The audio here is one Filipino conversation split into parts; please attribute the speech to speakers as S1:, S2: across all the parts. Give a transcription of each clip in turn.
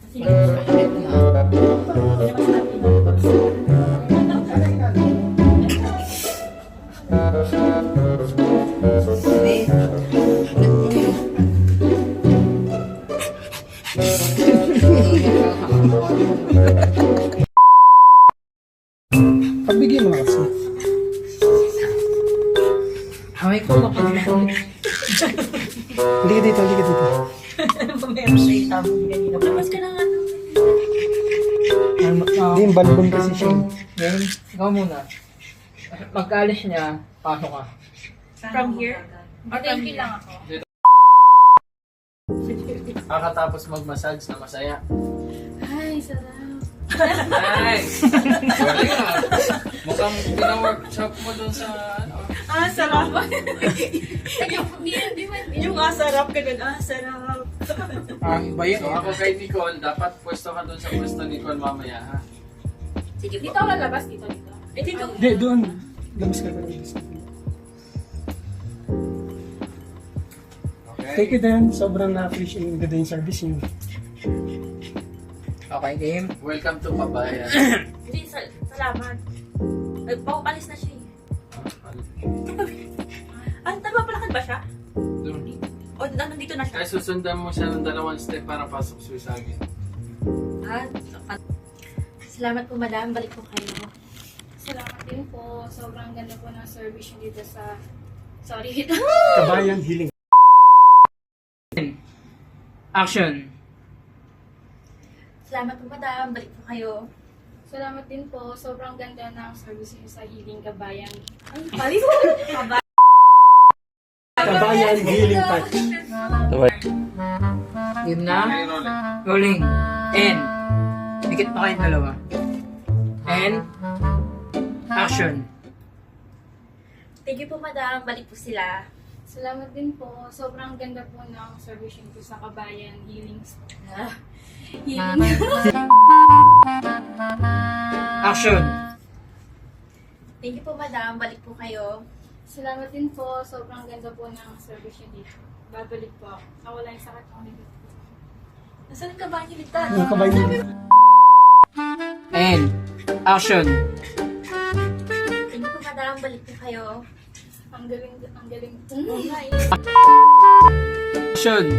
S1: Pagbigyan mo na kasi.
S2: Haway ko ako na.
S1: Hindi ka dito, hindi ka dito.
S2: Meron sa itabo ganito. Labas ka na nga.
S1: Hindi, yung balbon kasi siya.
S2: Ngayon, ikaw muna. Pagkaalis niya, pasok ka.
S3: From here? O thank you lang ako.
S2: Kakatapos mag-massage na masaya.
S3: Ay, sarap.
S2: Nice! Galing ah. Mukhang pina-workshop mo dun sa ano.
S3: Sarap. Yung sarap ka dun. Sarap.
S2: Iba yun. So, ako kay Nicole, dapat pwesto ka dun sa pwesto ni Nicole mamaya ha.
S3: Sige, dito ako lalabas. Dito. Eh, dito.
S1: Hindi, doon. Labas ka rin.
S2: Okay.
S1: Thank you din. Sobrang na-appreciate yung ganda yung service niyo.
S2: Okay, game. Welcome to Pabayan.
S3: Hindi, salamat. Paupalis na siya eh. Nagpapalakad ba siya?
S2: Doon.
S3: O, nandito na siya?
S2: Kaya susundan mo siya ng 2 step para pasok sa Wisagi.
S3: Salamat po, madam. Balik po kayo.
S4: Salamat din po. Sobrang ganda po ng service niyo dito sa... Sorry.
S1: Kabayan Healing.
S2: Action!
S3: Salamat po, madam. Balik po kayo.
S4: Salamat din po. Sobrang ganda ng service niyo sa Healing Kabayan.
S3: Balik po!
S1: Kabayan Healing Touch.
S2: Game na. Rolling. And. Dikit pa kayong dalawa. And. Action.
S3: Thank you po, madam. Balik po sila.
S4: Salamat din po. Sobrang ganda po ng service niyo sa Kabayan Healing. Healing.
S2: Action.
S3: Thank you po, madam. Balik po kayo.
S4: Salamat din po. Sobrang ganda po ng service niyo dito. Babalik po ako. Nawala yung sakit ko dito.
S3: Nasaan ka ba yung ligtas?
S1: Yung Kabayan Healing.
S2: And. Action.
S3: Thank you po, madam. Balik po kayo.
S4: Ang galing.
S2: Action.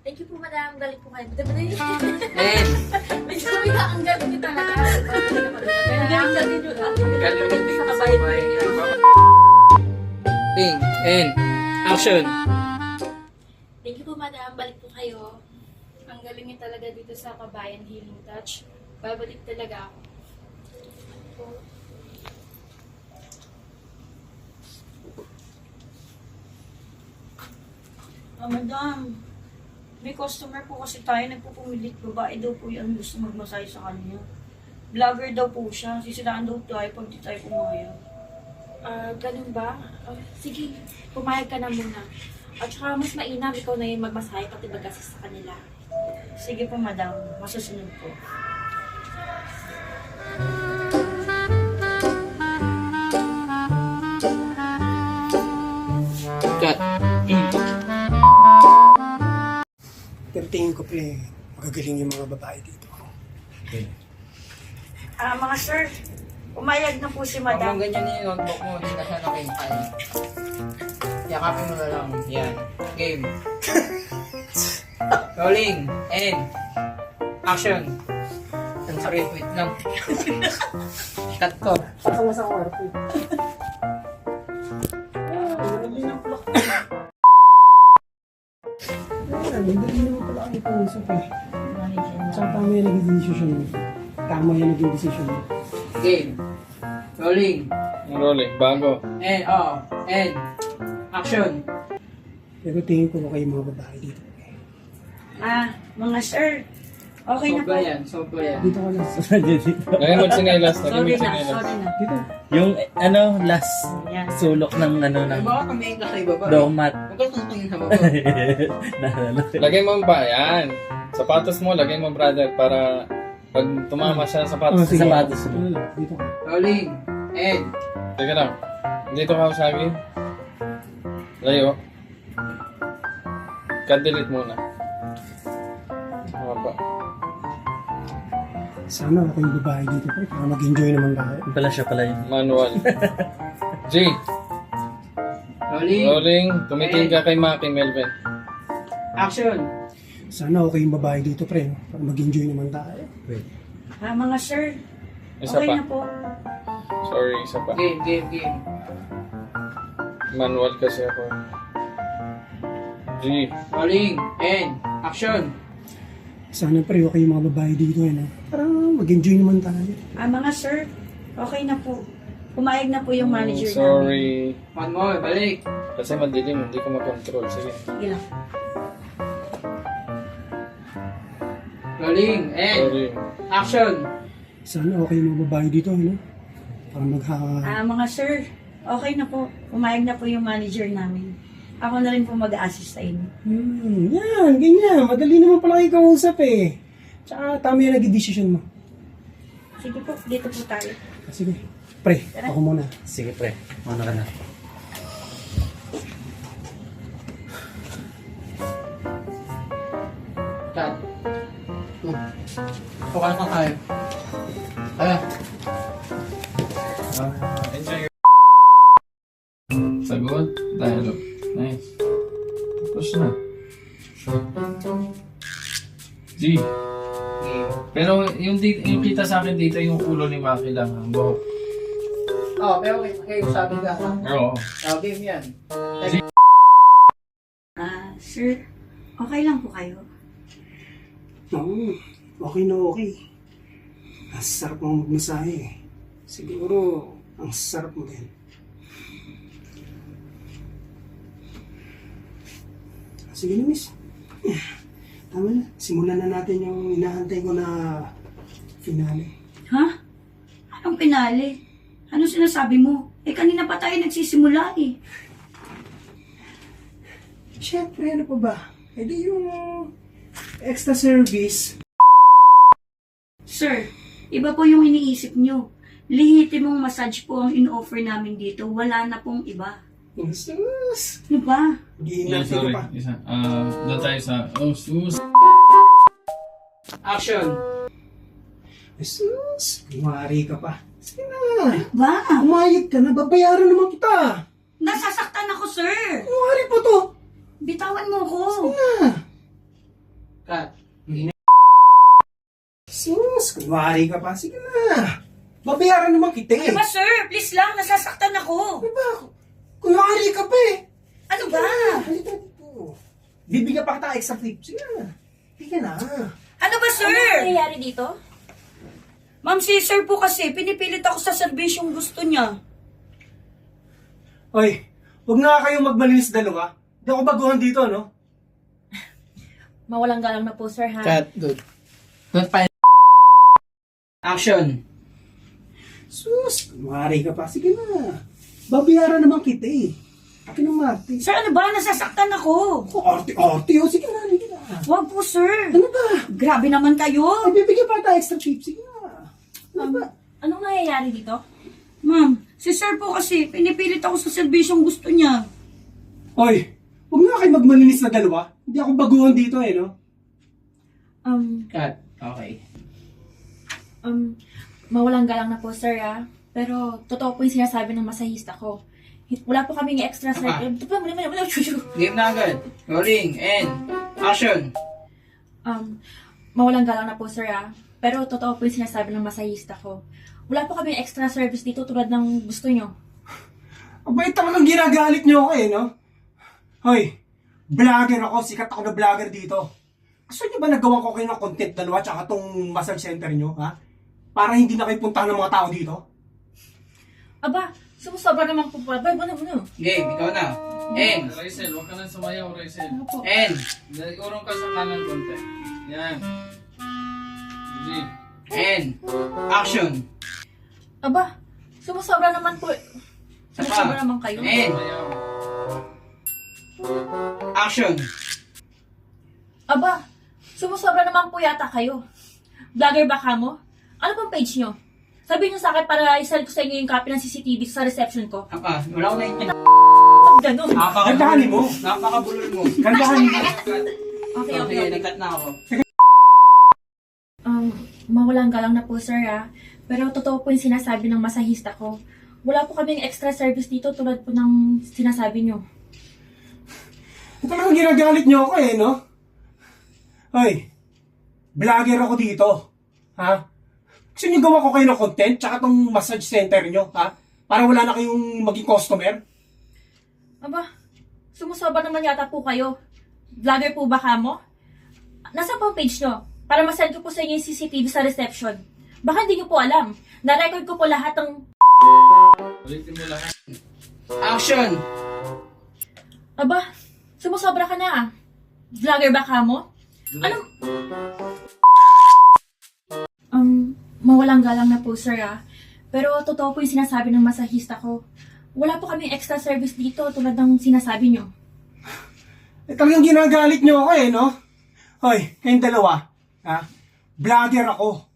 S3: Thank you po, madam. Balik po kayo.
S2: And.
S3: May sabi ka, ang galing niyo talaga. Ang galing natin yun.
S2: Galing
S3: Ang sa kabayan.
S2: And. Action.
S3: Thank you po, madam. Balik po kayo.
S4: Ang galing niyo talaga dito sa Kabayan Healing Touch. Babalik talaga ako.
S5: Madam, may customer po kasi tayo, nagpupumilit, babae daw po yung gusto magmasay sa kanya. Vlogger daw po siya, sisilaan daw tayo pag di tayo pumayag.
S3: Ganun ba? Sige, pumayag ka na muna. At saka mas mainam ikaw na yung magmasahe pati mag-assist sa kanila.
S5: Sige po madam, masusunod po.
S2: Cut.
S1: Pero tingin ko pre, magagaling yung mga babae dito.
S5: Mga sir, pumayag na po si
S2: Huwag
S5: madam.
S2: mong ganyan yung notebook mo, hindi na siya nakintay. Yakapin mo na lang. Yan. Game. Rolling. End. Action. Ang sakit, wait lang. Cut ko.
S1: Saka mo sa kwarto. Hindi naman pala ang ipangusap eh. Tsaka tama yung naging decision mo. Tama yung naging decision mo.
S2: Game. Rolling.
S6: Rolling, bago.
S2: End. End. Action.
S1: Pero tingin ko kayo mga babae dito.
S5: Mga sir, okay na po.
S2: Sobra yan. Sobra yan.
S1: Dito ka lang.
S6: Lagay mo tsinelas, lagay
S5: Sorry
S6: mo
S5: na,
S6: tsinelas.
S5: sorry na.
S1: Dito.
S7: Yung last
S5: Yan.
S7: sulok ng ng
S2: Baka kami ka sa ibaba.
S7: doormat.
S2: Huwag ka tumingin sa baba.
S6: Lagay mo ba? Yan. Sapatos mo, lagay mo brother para pag tumama siya sa sapatos.
S1: sige.
S7: Sapatos mo.
S1: Ano lang, dito ka.
S2: Rolling. End.
S6: Teka lang. Dito ka usagi. Layo. Cut delete muna. pa.
S1: Sana ako yung babae dito pre, para mag-enjoy naman tayo.
S7: Yung pala siya pala yun.
S6: Manual. G.
S2: Rolling.
S6: Rolling. Tumitingin ka kay Maki, Melvin.
S2: Action.
S1: Sana ako yung babae dito pre, para mag-enjoy naman tayo.
S5: Mga sir,
S6: Isa
S5: okay
S6: pa.
S5: na po.
S6: Sorry, isa pa.
S2: Game.
S6: Manual kasi ako. G.
S2: Rolling. And action.
S1: Sana pre, okay yung mga babae dito para mag-enjoy naman tayo.
S5: Mga sir, okay na po. Pumayag na po yung manager namin.
S6: Sorry.
S2: One more. Balik.
S6: Kasi madilim, hindi ko makontrol. Sige.
S5: Sige lang.
S2: Rolling. And
S6: Sorry.
S2: action.
S1: Sana okay yung mga babae dito para
S5: Mga sir, okay na po. Pumayag na po yung manager namin. Ako na rin po mag-a-assist sa inyo.
S1: Yan, ganyan. Madali naman pala kayo kausap eh. Tsaka tama yung nag-decision mo.
S5: Sige po, dito po tayo.
S1: Sige. Pre, ako muna.
S7: Sige pre, mana ka na.
S2: Cut. Tukan ka tayo. Ayan.
S6: Enjoy your... Sagot. Dialogue. Nice. Tapos na. G.
S2: Game.
S6: Pero yung kita sa akin dito, yung ulo ni Maki lang. Ang buhok.
S2: Oh, pero okay, sabi ka.
S6: Oo.
S2: Oh, game yan.
S5: Sir, okay lang po kayo.
S1: Oo, okay na okay. Ang sarap mong magmasahe. Siguro, ang sarap mo din. Sige na, miss. Tama na. Simulan na natin yung hinahantay ko na finale.
S5: Ha? Anong pinali? Anong sinasabi mo? Kanina pa tayo nagsisimula eh.
S1: Siyempre, ano pa ba? E di yung extra service.
S5: Sir, iba po yung iniisip nyo. Lehitimong massage po ang in-offer namin dito. Wala na pong iba.
S1: Jesus!
S5: Ano ba?
S1: Hindi
S6: Yeah,
S1: natin ko
S6: sorry.
S1: pa.
S6: Isa. Doon tayo sa... Oh, sus.
S2: Action.
S1: Jesus! Kumari ka pa. Sige na.
S5: Ba?
S1: Umayag ka na. Babayaran naman kita.
S5: Nasasaktan ako, sir!
S1: Kumari po to.
S5: Bitawan mo ko!
S2: Cut.
S1: Sus! Kumari ka pa. Sige na. Babayaran naman kita eh.
S5: Ano ba, sir? Please lang, nasasaktan ako!
S1: Diba? Kumari ka pa eh.
S5: Ano ba?
S1: Halika dito. Bibigyan pa kita extra tip. Sige na. Halika na.
S5: Ano ba, sir?
S3: Ano nangyayari dito?
S5: Ma'am, si sir po kasi, pinipilit ako sa serbisyong gusto niya.
S1: Oy, huwag na kayong magmalinis dalawa. Hindi ako baguhan dito, no?
S3: Mawalang galang na po, sir, ha?
S2: Cut. Good. Don't find. Action.
S1: Sus, kumari ka pa. Sige na. Babayaran naman kita eh. Akin ang mati.
S5: Sir, ano ba? Nasasaktan ako!
S1: Arte-arte. O, sige na. Halika na.
S5: Huwag po, sir!
S1: Ano ba?
S5: Grabe naman kayo!
S1: Ay, bibigyan pa tayo extra tip. Sige na. Ano ba?
S3: Anong nangyayari dito?
S5: Ma'am, si sir po kasi, pinipilit ako sa serbisyong gusto niya.
S1: Oy, huwag na kayo magmalinis na dalawa. Hindi ako baguhan dito eh, no?
S2: Cut. Okay.
S3: Mawalang galang na po, sir, ha? Pero, totoo po yung sinasabi ng masahista ko. Wala po kaming extra, sir.
S2: Game na agad. Rolling. And action.
S3: Mawalang galang na po, sir, ha? Pero, totoo po yung sinasabi ng masahista ko. Wala po kaming extra service dito tulad ng gusto nyo.
S1: Ang bait naman ng ginagalit niyo ako eh, no? Hoy, vlogger ako. Sikat ako na vlogger dito. Gusto niyo ba nagawa ko kayo ng content dalawa tsaka tong massage center niyo, ha? Para hindi na kayo puntahan ng mga tao dito?
S3: Aba, sumusobra naman po. Ano?
S2: Game. Ikaw na. And.
S6: Raizel, huwag ka nang sumayaw, Raizel.
S2: And.
S6: Urong ka sa kanan konti. Yan. G.
S2: And. Action.
S3: Aba, sumusobra naman po.
S2: Sapa.
S3: Sumusobra naman kayo.
S2: And.
S6: Sumayaw.
S2: Action.
S3: Aba, sumusobra naman po yata kayo. Vlogger ba ka mo? Ano pong page nyo? Sabihin nyo sa akin para isal ko sa inyo yung copy ng CCTV sa reception ko.
S2: Wala ko na yung
S3: Ganun.
S1: Gandahanin mo.
S2: Napakabulol mo.
S1: Gandahanin mo.
S3: Okay.
S2: Okay, nag-cut na ako.
S3: mawalang galang na po, sir, ah. Pero totoo po yung sinasabi ng masahista ko. Wala po kaming extra service dito tulad po ng sinasabi nyo.
S1: Talagang ginagalit niyo ako eh, no? Hoy, vlogger ako dito. Ha? Gusto niyo gawa ko kayo ng content tsaka tong massage center niyo, ha? Para wala na kayong maging customer?
S3: Aba, sumusobra naman yata po kayo. Vlogger po ba kamo? Nasa po ang page nyo? Para masend ko po sa inyo yung CCTV sa reception. Baka hindi nyo po alam. Na-record ko po lahat ng...
S6: Ulitin mo lahat.
S2: Action!
S3: Aba, sumusobra ka na ah. Vlogger ba kamo? Anong... mawalang galang na po, sir ah. Pero totoo po yung sinasabi ng masahista ko. Wala po kaming extra service dito tulad ng sinasabi nyo.
S1: Talagang ginagalit niyo ako eh, no? Hoy, kayong dalawa, ha? Vlogger ako.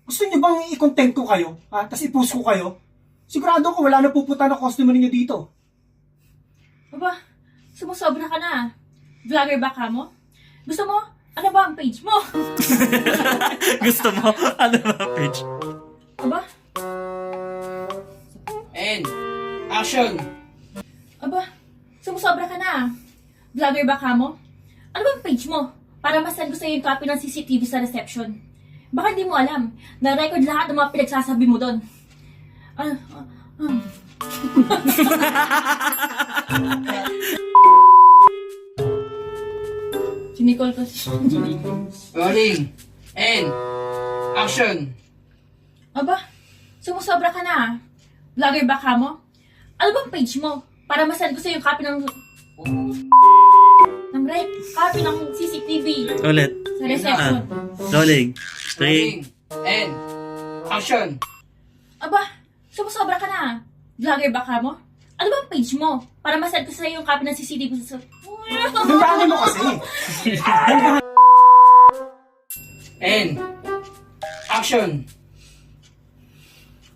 S1: Gusto niyo bang i-content ko kayo? Ha? Tapos i-post ko kayo? Sigurado ko wala na pupunta na customer niyo dito.
S3: Aba, sumusobra ka na ah. Vlogger ba kamo? Gusto mo? Ano ba ang page mo?
S7: Gusto mo? Ano ba page?
S3: Aba,
S2: And action!
S3: aba, sumusobra ka na ah. Vlogger ba kamo? Ano bang page mo? Para masend ko sa iyo yung copy ng CCTV sa reception. Baka hindi mo alam. Na-record lahat ng mga pinagsasabi mo doon. Si Nicole kasi.
S2: Rolling! And action!
S3: Aba, sumusobra ka na ah. Vlogger ba kamo? Ano bang page mo? Para masend ko sa iyo yung copy ng copy ng CCTV
S7: Ulit.
S3: sa reception.
S7: Rolling. 3.
S2: Rolling! And action!
S3: Aba, sumusobra ka na ah. Vlogger ba kamo? Ano bang page mo? Para masend ko sa iyo yung copy ng CCTV sa...
S1: Hanggahan mo kasi.
S2: And action!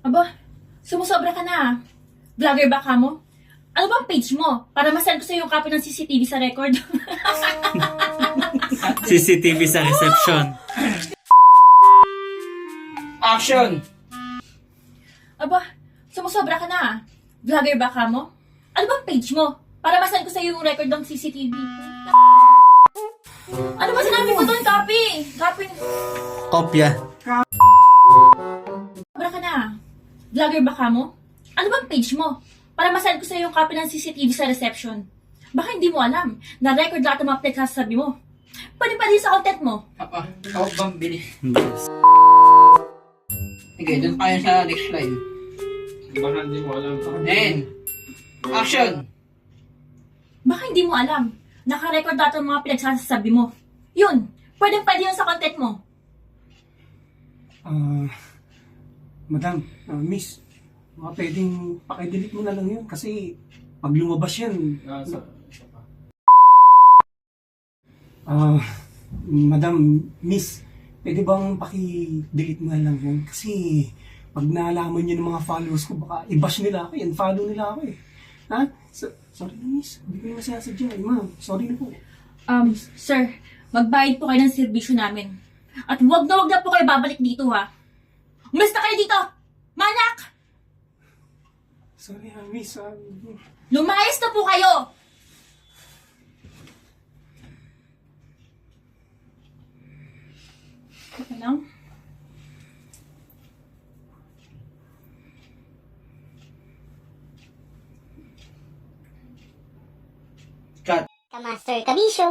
S3: Aba, sumusobra ka na ah. Vlogger ba kamo? Ano bang page mo? Para masend ko sa iyo yung copy ng CCTV sa record.
S7: CCTV sa reception.
S2: Action!
S3: Aba, sumusobra ka na ah. Vlogger ba kamo? Ano bang page mo? Para masend ko sa iyo yung record ng CCTV. Ano ba sinabi ko doon? Copy! Copy.
S7: Kopya.
S3: Sobra ka na ah. Vlogger ba kamo? Ano bang page mo? Para masend ko sa iyo yung copy ng CCTV sa reception. Baka hindi mo alam. Na-record lahat ng mga pinagsasabi mo. Pwede pa rin sa content mo.
S2: Papa, ako bang bili? Okay, doon tayo sa next slide.
S6: Baka hindi mo alam.
S2: And action!
S3: Baka hindi mo alam. Naka-record lahat ng mga pinagsasabi mo. Yun. Pwede yun sa content mo.
S1: Madam, miss, mga pwedeng pakidelete mo na lang yun kasi pag lumabas yan, madam, miss, pwede bang paki-delete mo na lang yun? Kasi pag naalaman nyo ng mga followers ko, baka i-bash nila ako, follow nila ako eh. Ha? Sorry na miss, hindi ko yung masasadya. Ma'am, sorry na po.
S3: Sir, magbayad po kayo ng serbisyo namin. At wag na po kayo babalik dito ha. Umalis na kayo dito! Manak!
S1: Sorry ha, miss.
S3: Lumayas na po kayo! Teka lang.
S2: Cut!
S8: Master Kabisyo.